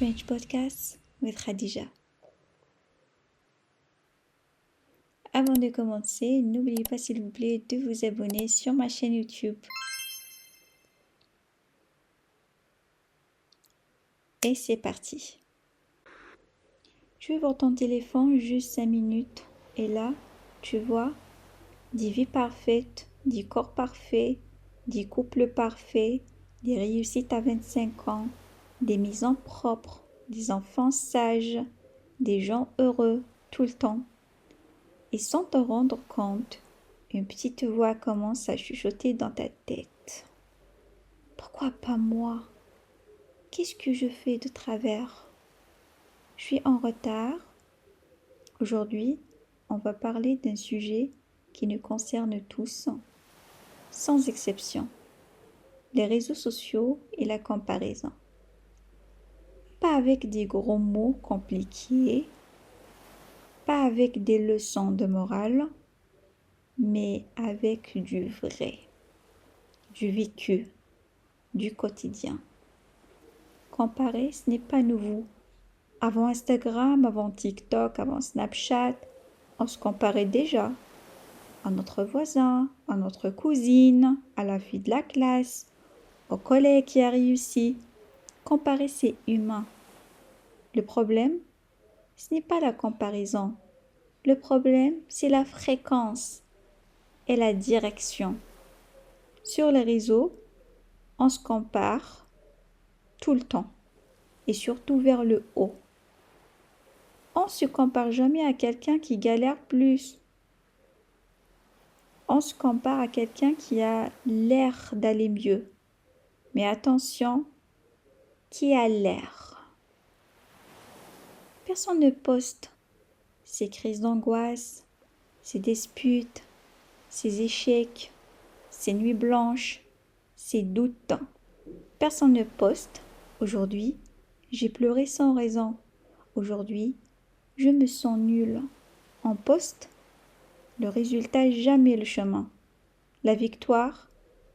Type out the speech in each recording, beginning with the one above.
French Podcast with Khadija. Avant de commencer, n'oubliez pas s'il vous plaît de vous abonner sur ma chaîne YouTube. Et c'est parti. Tu veux voir ton téléphone juste 5 minutes et là, tu vois, des vies parfaites, des corps parfaits, des couples parfaits, des réussites à 25 ans, des maisons propres, des enfants sages, des gens heureux tout le temps. Et sans te rendre compte, une petite voix commence à chuchoter dans ta tête. Pourquoi pas moi? Qu'est-ce que je fais de travers? Je suis en retard. Aujourd'hui, on va parler d'un sujet qui nous concerne tous, sans exception. Les réseaux sociaux et la comparaison. Pas avec des gros mots compliqués, pas avec des leçons de morale, mais avec du vrai, du vécu, du quotidien. Comparer, ce n'est pas nouveau. Avant Instagram, avant TikTok, avant Snapchat, on se comparait déjà à notre voisin, à notre cousine, à la fille de la classe, au collègue qui a réussi. Comparer, c'est humain. Le problème, ce n'est pas la comparaison. Le problème, c'est la fréquence et la direction. Sur les réseaux, on se compare tout le temps et surtout vers le haut. On ne se compare jamais à quelqu'un qui galère plus. On se compare à quelqu'un qui a l'air d'aller mieux. Mais attention, qui a l'air. Personne ne poste ses crises d'angoisse, ses disputes, ses échecs, ses nuits blanches, ses doutes. Personne ne poste. Aujourd'hui, j'ai pleuré sans raison. Aujourd'hui, je me sens nulle. On poste. Le résultat, jamais le chemin. La victoire,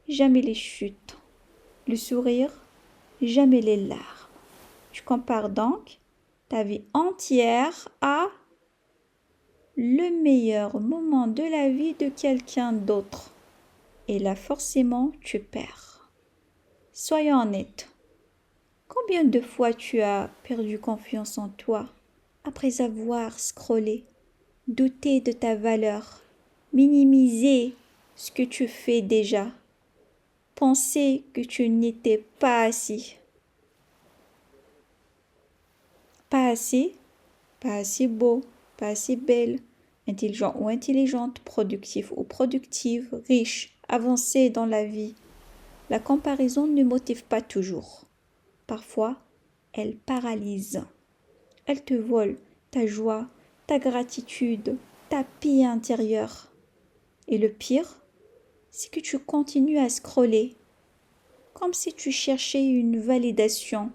jamais les chutes. Le sourire, jamais les larmes. Tu compares donc ta vie entière à le meilleur moment de la vie de quelqu'un d'autre. Et là, forcément, tu perds. Soyons honnêtes. Combien de fois tu as perdu confiance en toi après avoir scrollé, douté de ta valeur, minimiser ce que tu fais déjà, penser que tu n'étais pas assez. Pas assez, pas assez beau, pas assez belle, intelligent ou intelligente, productif ou productive, riche, avancé dans la vie. La comparaison ne motive pas toujours. Parfois, elle paralyse. Elle te vole ta joie, ta gratitude, ta paix intérieure. Et le pire, c'est que tu continues à scroller, comme si tu cherchais une validation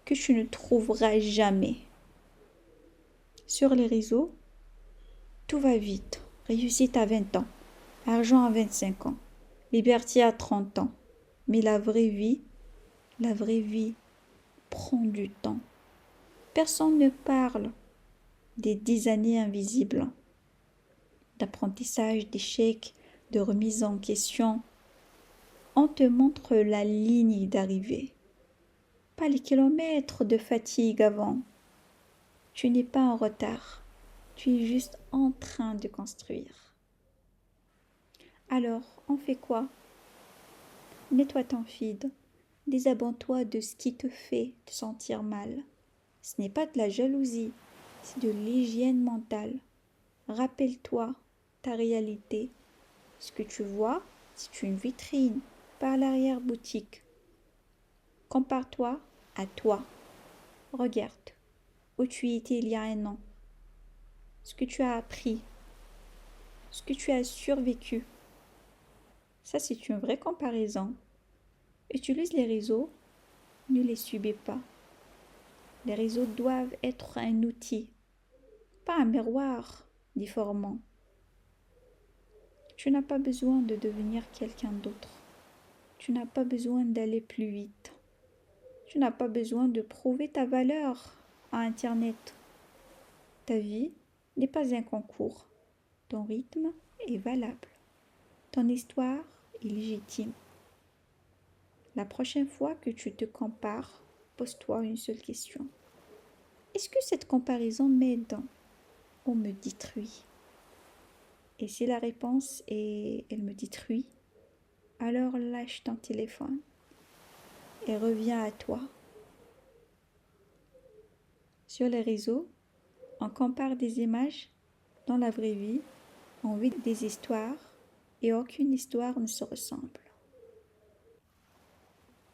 que tu ne trouveras jamais. Sur les réseaux, tout va vite. Réussite à 20 ans, argent à 25 ans, liberté à 30 ans. Mais la vraie vie prend du temps. Personne ne parle des 10 années invisibles, d'apprentissage, d'échecs, de remise en question. On te montre la ligne d'arrivée, pas les kilomètres de fatigue avant. Tu n'es pas en retard, tu es juste en train de construire. Alors, on fait quoi? Nettoie ton feed, désabonne-toi de ce qui te fait te sentir mal. Ce n'est pas de la jalousie, c'est de l'hygiène mentale. Rappelle-toi ta réalité. Ce que tu vois, c'est une vitrine, pas l'arrière-boutique. Compare-toi à toi. Regarde où tu étais il y a un an. Ce que tu as appris. Ce que tu as survécu. Ça, c'est une vraie comparaison. Utilise les réseaux, ne les subis pas. Les réseaux doivent être un outil, pas un miroir déformant. Tu n'as pas besoin de devenir quelqu'un d'autre. Tu n'as pas besoin d'aller plus vite. Tu n'as pas besoin de prouver ta valeur à Internet. Ta vie n'est pas un concours. Ton rythme est valable. Ton histoire est légitime. La prochaine fois que tu te compares, pose-toi une seule question. Est-ce que cette comparaison m'aide ou me détruit? Et si la réponse est elle me détruit, alors lâche ton téléphone et reviens à toi. Sur les réseaux, on compare des images. Dans la vraie vie, on vit des histoires et aucune histoire ne se ressemble.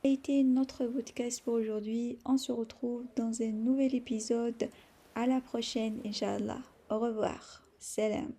Ça a été notre podcast pour aujourd'hui. On se retrouve dans un nouvel épisode. À la prochaine, Inch'Allah. Au revoir. Salam.